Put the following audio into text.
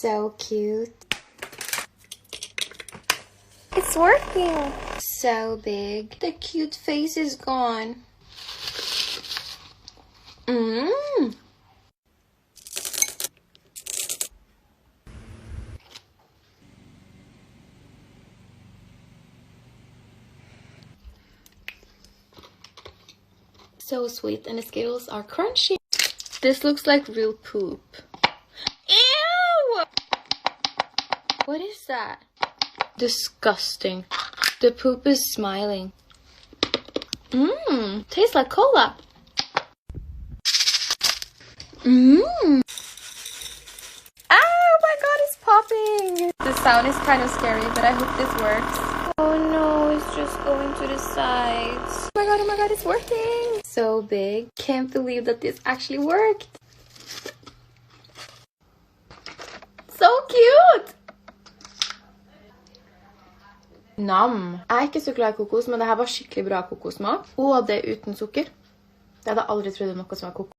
So cute. It's working. So big. The cute face is gone. Mmm. So sweet, and the Skittles are crunchy. This looks like real poop. Ew! What is that? Disgusting. The poop is smiling. Mmm, tastes like cola. Mmm. Oh my god, it's popping. The sound is kind of scary, but I hope this works. Oh no, it's just going to the sides. Oh my god, it's working. So big. Can't believe that this actually worked. So cute! Nam. Jeg er ikke så glad i kokos, men det her var skikkelig bra kokosmak. Og det uten sukker. Det hadde jeg aldri trodd noe som var kokos.